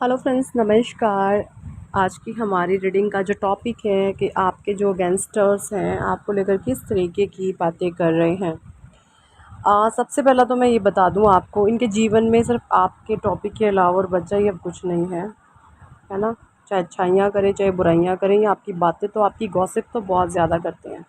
Hello friends, नमस्कार। आज की हमारी रीडिंग का जो टॉपिक है कि आपके जो गैंगस्टर्स हैं आपको लेकर किस तरीके की बातें कर रहे हैं। सबसे पहला तो मैं ये बता दूं आपको, इनके जीवन में सिर्फ आपके टॉपिक के अलावा और बचा ही अब कुछ नहीं है ना। चाहे अच्छाइयाँ करें चाहे बुराइयाँ करें, या आपकी बातें तो आपकी गॉसिप तो बहुत ज़्यादा करते हैं।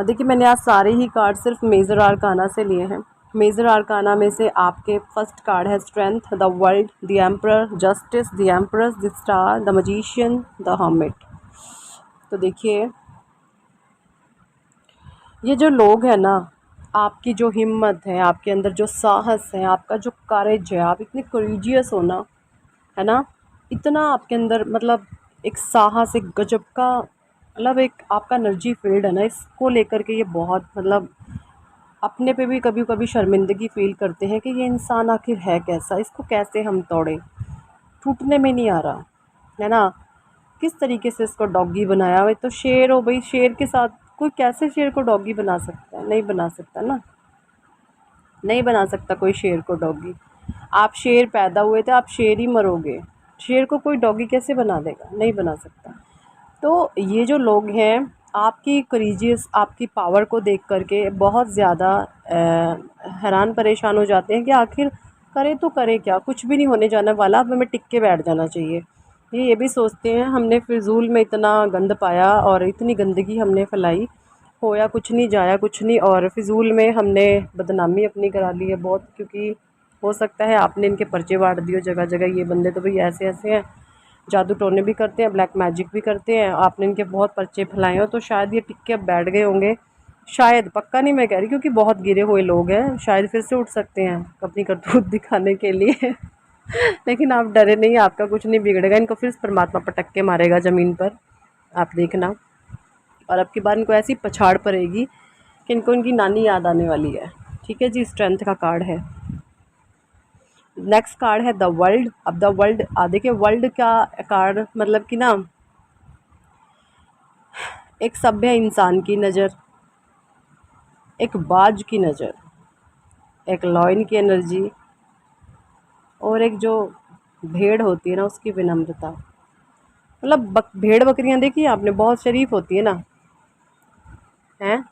देखिए, मैंने आज सारे ही कार्ड सिर्फ मेजर आर्काना से लिए हैं। मेजर आर्काना में से आपके फर्स्ट कार्ड है strength, the world, the emperor, justice, the empress, the star, the magician, the hermit. तो देखिए, ये जो लोग हैं ना, आपकी जो हिम्मत है, आपके अंदर जो साहस है, आपका जो करेज है, आप इतने करेजियस हो ना, है ना। इतना आपके अंदर मतलब एक साहस, एक गजब का मतलब एक आपका एनर्जी फील्ड है ना, इसको लेकर के ये बहुत मतलब अपने पे भी कभी कभी शर्मिंदगी फ़ील करते हैं कि ये इंसान आखिर है कैसा, इसको कैसे हम तोड़ें, टूटने में नहीं आ रहा, है ना। किस तरीके से इसको डॉगी बनाया हुआ है। तो शेर हो भाई, शेर के साथ कोई कैसे शेर को डॉगी बना सकता है? नहीं बना सकता ना, नहीं बना सकता कोई शेर को डॉगी। आप शेर पैदा हुए थे, आप शेर ही मरोगे। शेर को कोई डॉगी कैसे बना देगा? नहीं बना सकता। तो ये जो लोग हैं, आपकी करेजियस, आपकी पावर को देख करके बहुत ज़्यादा हैरान परेशान हो जाते हैं कि आखिर करे तो करे क्या, कुछ भी नहीं होने जाने वाला, अब हमें टिक के बैठ जाना चाहिए। ये भी सोचते हैं हमने फिजूल में इतना गंद पाया और इतनी गंदगी हमने फैलाई, होया कुछ नहीं जाया कुछ नहीं, और फिजूल में हमने बदनामी अपनी करा ली है बहुत। क्योंकि हो सकता है आपने इनके पर्चे बांट दिए जगह जगह, ये बंदे तो भाई ऐसे ऐसे हैं, जादू टोने भी करते हैं, ब्लैक मैजिक भी करते हैं, आपने इनके बहुत पर्चे फैलाए हो, तो शायद ये टिक के अब बैठ गए होंगे। शायद, पक्का नहीं मैं कह रही, क्योंकि बहुत गिरे हुए लोग हैं, शायद फिर से उठ सकते हैं अपनी करतूत दिखाने के लिए। लेकिन आप डरे नहीं, आपका कुछ नहीं बिगड़ेगा, इनको फिर परमात्मा पटक के मारेगा ज़मीन पर, आप देखना। और अब की बार इनको ऐसी पछाड़ पड़ेगी कि इनको इनकी नानी याद आने वाली है। ठीक है जी, स्ट्रेंथ का कार्ड है। नेक्स्ट कार्ड है द वर्ल्ड। अब द वर्ल्ड, देखिए वर्ल्ड का कार्ड मतलब कि ना, एक सभ्य इंसान की नज़र, एक बाज की नज़र, एक लॉयन की एनर्जी, और एक जो भेड़ होती है ना उसकी विनम्रता। मतलब भेड़ बकरियां देखी है आपने, बहुत शरीफ होती है ना, हैं।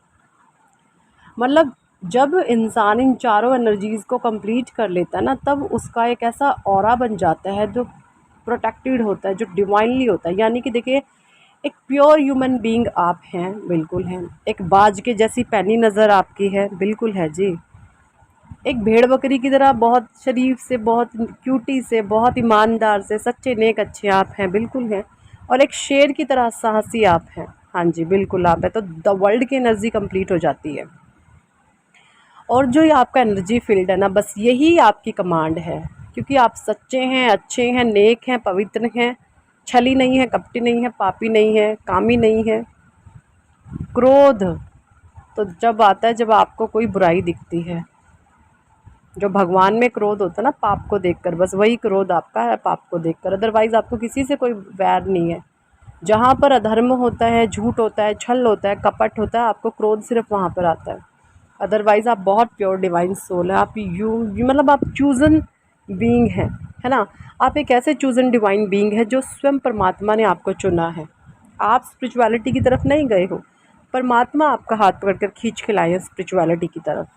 मतलब जब इंसान इन चारों एनर्जीज़ को कंप्लीट कर लेता है ना, तब उसका एक ऐसा ऑरा बन जाता है जो प्रोटेक्टेड होता है, जो डिवाइनली होता है। यानी कि देखिए, एक प्योर ह्यूमन बीइंग आप हैं, बिल्कुल हैं। एक बाज के जैसी पैनी नज़र आपकी है, बिल्कुल है जी। एक भेड़ बकरी की तरह बहुत शरीफ से, बहुत क्यूटी से, बहुत ईमानदार से, सच्चे नेक अच्छे आप हैं, बिल्कुल हैं। और एक शेर की तरह साहसी आप हैं, हाँ जी बिल्कुल आप है। तो द वर्ल्ड की एनर्जी कंप्लीट हो जाती है। और जो ये आपका एनर्जी फील्ड है ना, बस यही आपकी कमांड है। क्योंकि आप सच्चे हैं, अच्छे हैं, नेक हैं, पवित्र हैं, छली नहीं है, कपटी नहीं है, पापी नहीं है, कामी नहीं है। क्रोध तो जब आता है जब आपको कोई बुराई दिखती है। जो भगवान में क्रोध होता है ना पाप को देखकर, बस वही क्रोध आपका है पाप को देखकर। अदरवाइज़ आपको किसी से कोई वैर नहीं है। जहाँ पर अधर्म होता है, झूठ होता है, छल होता है, कपट होता है, आपको क्रोध सिर्फ वहाँ पर आता है। अदरवाइज़ आप बहुत प्योर डिवाइन सोल है। आप मतलब आप चूज़न बीइंग है ना। आप एक ऐसे चूज़न डिवाइन बीइंग है जो स्वयं परमात्मा ने आपको चुना है। आप स्पिरिचुअलिटी की तरफ नहीं गए हो, परमात्मा आपका हाथ पकड़कर खींच के लाए हैं स्पिरिचुअलिटी की तरफ।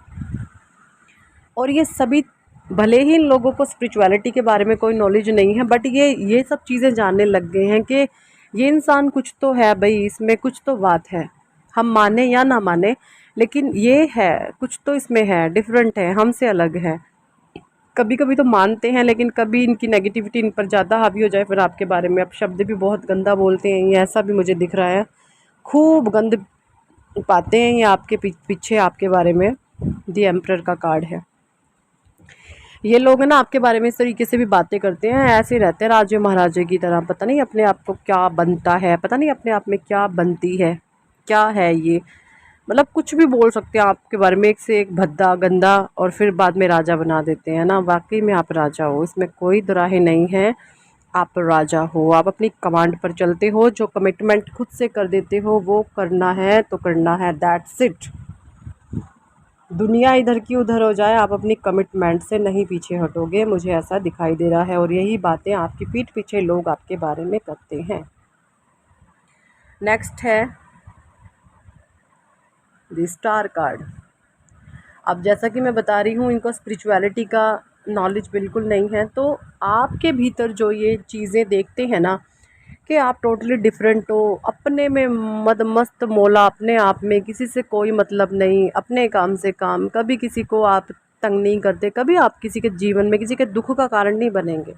और ये सभी, भले ही इन लोगों को स्पिरिचुअलिटी के बारे में कोई नॉलेज नहीं है, बट ये सब चीज़ें जानने लग गए हैं कि ये इंसान कुछ तो है भाई, इसमें कुछ तो बात है। हम माने या ना माने, लेकिन ये है, कुछ तो इसमें है, डिफरेंट है, हमसे अलग है। कभी कभी तो मानते हैं, लेकिन कभी इनकी नेगेटिविटी इन पर ज़्यादा हावी हो जाए फिर आपके बारे में। अब शब्द भी बहुत गंदा बोलते हैं, ये ऐसा भी मुझे दिख रहा है। खूब गंद पाते हैं ये आपके पीछे आपके बारे में। दी एम्परर का कार्ड है। ये लोग है ना आपके बारे में इस तरीके से भी बातें करते हैं, ऐसे रहते हैं राजे महाराजे की तरह। पता नहीं अपने आप को क्या बनता है, पता नहीं अपने आप में क्या बनती है, क्या है ये। मतलब कुछ भी बोल सकते हैं आपके बारे में, एक से एक भद्दा गंदा, और फिर बाद में राजा बना देते हैं ना। वाकई में आप राजा हो, इसमें कोई दुराहे नहीं है। आप राजा हो, आप अपनी कमांड पर चलते हो, जो कमिटमेंट खुद से कर देते हो वो करना है तो करना है, दैट्स इट। दुनिया इधर की उधर हो जाए, आप अपनी कमिटमेंट से नहीं पीछे हटोगे, मुझे ऐसा दिखाई दे रहा है। और यही बातें आपकी पीठ पीछे लोग आपके बारे में करते हैं। नेक्स्ट है द स्टार कार्ड। अब जैसा कि मैं बता रही हूँ, इनको स्पिरिचुअलिटी का नॉलेज बिल्कुल नहीं है, तो आपके भीतर जो ये चीज़ें देखते हैं ना कि आप टोटली डिफरेंट हो, अपने में मद मस्त मौला, अपने आप में किसी से कोई मतलब नहीं, अपने काम से काम, कभी किसी को आप तंग नहीं करते, कभी आप किसी के जीवन में किसी के दुख का कारण नहीं बनेंगे,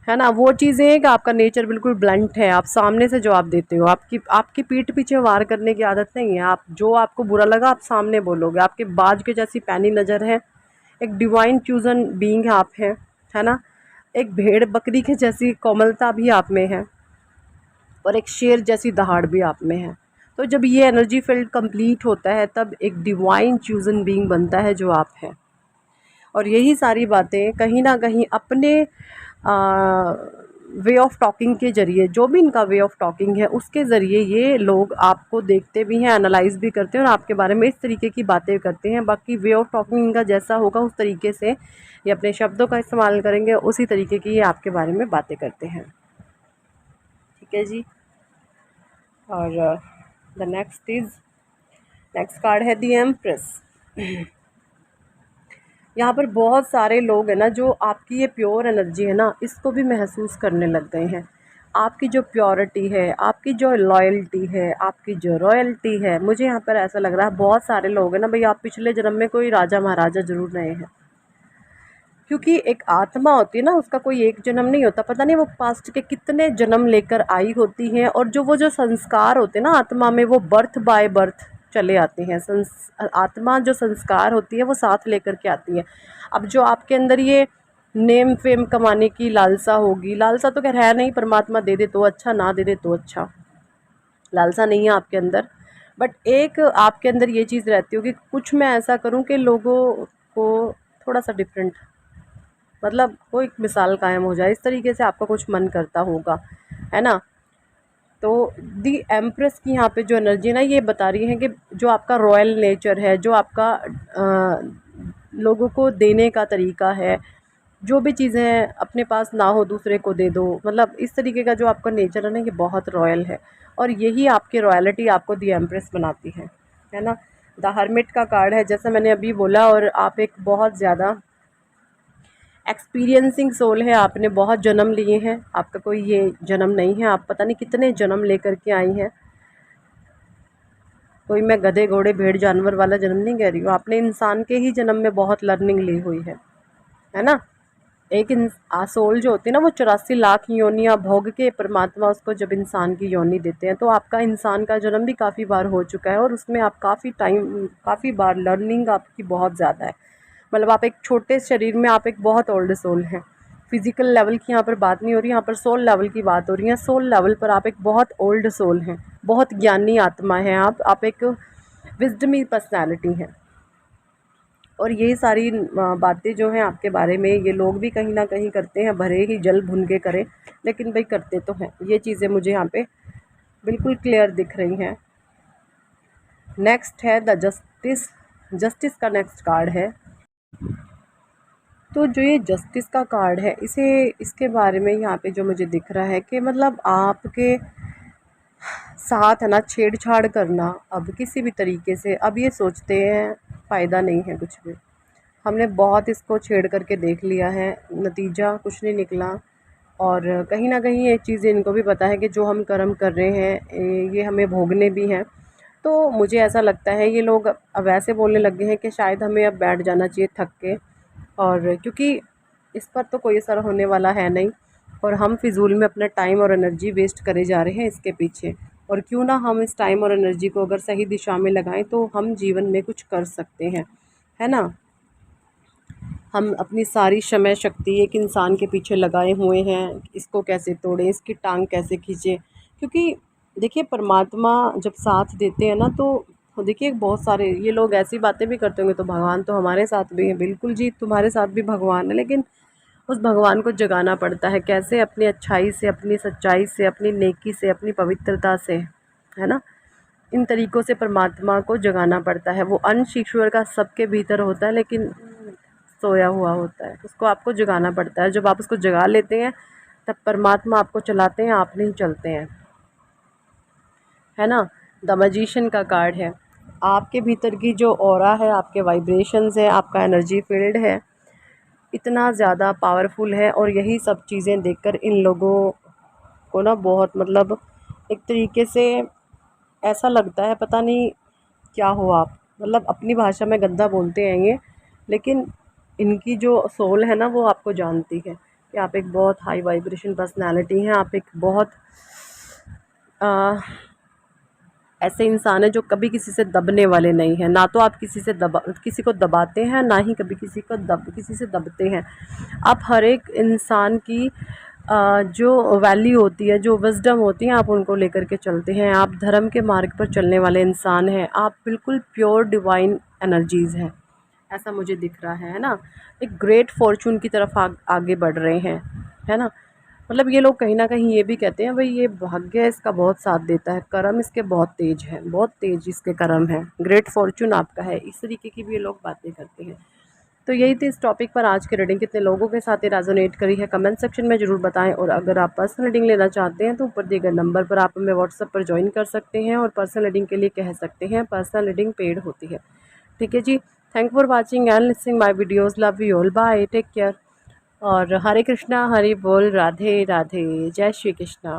है ना। वो चीज़ें हैं कि आपका नेचर बिल्कुल ब्लंट है, आप सामने से जवाब देते हो, आपकी आपकी पीठ पीछे वार करने की आदत नहीं है। आप जो आपको बुरा लगा आप सामने बोलोगे, आपके बाज के जैसी पैनी नज़र है, एक डिवाइन चूजन बीइंग आप हैं, है ना। एक भेड़ बकरी के जैसी कोमलता भी आप में है, और एक शेर जैसी दहाड़ भी आप में है। तो जब ये एनर्जी फील्ड कंप्लीट होता है तब एक डिवाइन चूजन बीइंग बनता है जो आप हैं। और यही सारी बातें कहीं ना कहीं अपने वे ऑफ टॉकिंग के ज़रिए, जो भी इनका वे ऑफ टॉकिंग है उसके ज़रिए ये लोग आपको देखते भी हैं, एनालाइज भी करते हैं और आपके बारे में इस तरीके की बातें करते हैं। बाकी वे ऑफ टॉकिंग इनका जैसा होगा उस तरीके से ये अपने शब्दों का इस्तेमाल करेंगे, उसी तरीके की ये आपके बारे में बातें करते हैं। ठीक है जी। और द नेक्स्ट कार्ड है द एम्प्रेस। यहाँ पर बहुत सारे लोग हैं ना जो आपकी ये प्योर एनर्जी है ना इसको भी महसूस करने लग गए हैं। आपकी जो प्योरिटी है, आपकी जो लॉयल्टी है, आपकी जो रॉयल्टी है, मुझे यहाँ पर ऐसा लग रहा है बहुत सारे लोग हैं ना भाई, आप पिछले जन्म में कोई राजा महाराजा जरूर रहे हैं। क्योंकि एक आत्मा होती है ना, उसका कोई एक जन्म नहीं होता, पता नहीं वो पास्ट के कितने जन्म लेकर आई होती हैं। और जो संस्कार होते हैं ना आत्मा में, वो बर्थ बाय बर्थ चले आते हैं। आत्मा जो संस्कार होती है वो साथ लेकर के आती है। अब जो आपके अंदर ये नेम फेम कमाने की लालसा होगी, लालसा तो खैर है नहीं, परमात्मा दे दे तो अच्छा, ना दे दे तो अच्छा, लालसा नहीं है आपके अंदर। बट एक आपके अंदर ये चीज़ रहती होगी, कुछ मैं ऐसा करूं कि लोगों को थोड़ा सा डिफरेंट, मतलब वो एक मिसाल कायम हो जाए, इस तरीके से आपका कुछ मन करता होगा, है ना। तो दी एम्प्रेस की यहाँ पे जो एनर्जी है ना, ये बता रही है कि जो आपका रॉयल नेचर है, जो आपका लोगों को देने का तरीका है, जो भी चीज़ें अपने पास ना हो दूसरे को दे दो, मतलब इस तरीके का जो आपका नेचर है ना, ये बहुत रॉयल है। और यही आपकी रॉयलिटी आपको दी एम्प्रेस बनाती है ना। द हर्मिट का कार्ड है, जैसा मैंने अभी बोला, और आप एक बहुत ज़्यादा एक्सपीरियंसिंग सोल है, आपने बहुत जन्म लिए हैं, आपका कोई ये जन्म नहीं है, आप पता नहीं कितने जन्म लेकर के आई हैं। कोई मैं गधे घोड़े भेड़ जानवर वाला जन्म नहीं कह रही हूँ, आपने इंसान के ही जन्म में बहुत लर्निंग ली हुई है ना। एक सोल जो होती है ना, वो 84 लाख योनियाँ भोग के परमात्मा उसको जब इंसान की योनि देते हैं, तो आपका इंसान का जन्म भी काफ़ी बार हो चुका है और उसमें आप काफ़ी बार लर्निंग आपकी बहुत ज़्यादा है। मतलब आप एक छोटे शरीर में आप एक बहुत ओल्ड सोल हैं। फिजिकल लेवल की यहाँ पर बात नहीं हो रही, यहाँ पर सोल लेवल की बात हो रही है। सोल लेवल पर आप एक बहुत ओल्ड सोल हैं, बहुत ज्ञानी आत्मा है आप एक विजडमी पर्सनैलिटी हैं। और ये सारी बातें जो हैं आपके बारे में, ये लोग भी कहीं ना कहीं करते हैं, भरे ही जल भुन के करें, लेकिन भाई करते तो हैं। ये चीज़ें मुझे यहाँ पे बिल्कुल क्लियर दिख रही हैं। नेक्स्ट है द जस्टिस। जस्टिस का नेक्स्ट कार्ड है। तो जो ये जस्टिस का कार्ड है, इसके बारे में यहाँ पे जो मुझे दिख रहा है कि मतलब आपके साथ है ना छेड़छाड़ करना, अब किसी भी तरीके से, अब ये सोचते हैं फ़ायदा नहीं है कुछ भी, हमने बहुत इसको छेड़ करके देख लिया है, नतीजा कुछ नहीं निकला। और कहीं ना कहीं ये चीज़ इनको भी पता है कि जो हम कर्म कर रहे हैं ये हमें भोगने भी हैं। तो मुझे ऐसा लगता है ये लोग अब ऐसे बोलने लगे हैं कि शायद हमें अब बैठ जाना चाहिए थक के, और क्योंकि इस पर तो कोई असर होने वाला है नहीं, और हम फिजूल में अपना टाइम और एनर्जी वेस्ट करे जा रहे हैं इसके पीछे। और क्यों ना हम इस टाइम और एनर्जी को अगर सही दिशा में लगाएं तो हम जीवन में कुछ कर सकते हैं, है ना। हम अपनी सारी समय शक्ति एक इंसान के पीछे लगाए हुए हैं, इसको कैसे तोड़ें, इसकी टांग कैसे खींचें। क्योंकि देखिए परमात्मा जब साथ देते हैं ना, तो देखिए बहुत सारे ये लोग ऐसी बातें भी करते होंगे तो भगवान तो हमारे साथ भी हैं, बिल्कुल जी तुम्हारे साथ भी भगवान है, लेकिन उस भगवान को जगाना पड़ता है कैसे, अपनी अच्छाई से, अपनी सच्चाई से, अपनी नेकी से, अपनी पवित्रता से, है ना। इन तरीक़ों से परमात्मा को जगाना पड़ता है। वो अंश ईश्वर का सबके भीतर होता है, लेकिन सोया हुआ होता है, उसको आपको जगाना पड़ता है। जब आप उसको जगा लेते हैं तब परमात्मा आपको चलाते हैं, आप नहीं चलते हैं, है ना। द मैजिशियन का कार्ड है। आपके भीतर की जो ऑरा है, आपके वाइब्रेशंस है, आपका एनर्जी फील्ड है, इतना ज़्यादा पावरफुल है। और यही सब चीज़ें देखकर इन लोगों को ना बहुत मतलब एक तरीके से ऐसा लगता है पता नहीं क्या हो आप, मतलब अपनी भाषा में गंदा बोलते हैं ये, लेकिन इनकी जो सोल है ना वो आपको जानती है कि आप एक बहुत हाई वाइब्रेशन पर्सनालिटी हैं। आप एक बहुत ऐसे इंसान है जो कभी किसी से दबने वाले नहीं हैं। ना तो आप किसी को दबाते हैं, ना ही कभी किसी से दबते हैं। आप हर एक इंसान की जो वैल्यू होती है, जो विज़डम होती है, आप उनको लेकर के चलते हैं। आप धर्म के मार्ग पर चलने वाले इंसान हैं। आप बिल्कुल प्योर डिवाइन एनर्जीज़ हैं, ऐसा मुझे दिख रहा है ना। एक ग्रेट फॉर्चून की तरफ आगे बढ़ रहे हैं, है ना। मतलब ये लोग कहीं ना कहीं ये भी कहते हैं भाई ये भाग्य इसका बहुत साथ देता है, कर्म इसके बहुत तेज है, बहुत तेज इसके कर्म है, ग्रेट फॉर्चून आपका है, इस तरीके की भी ये लोग बातें करते हैं। तो यही थी इस टॉपिक पर आज की रीडिंग। कितने लोगों के साथ ये रेजोनेट करी है कमेंट सेक्शन में ज़रूर बताएं। और अगर आप पर्सनल रीडिंग लेना चाहते हैं तो ऊपर दिए गए नंबर पर आप हमें व्हाट्सएप पर ज्वाइन कर सकते हैं और पर्सनल रीडिंग के लिए कह सकते हैं। पर्सनल रीडिंग पेड होती है, ठीक है जी। Thank for watching and listening my videos. Love you all, bye, take care. और हरे कृष्णा, हरि बोल, राधे राधे, जय श्री कृष्णा।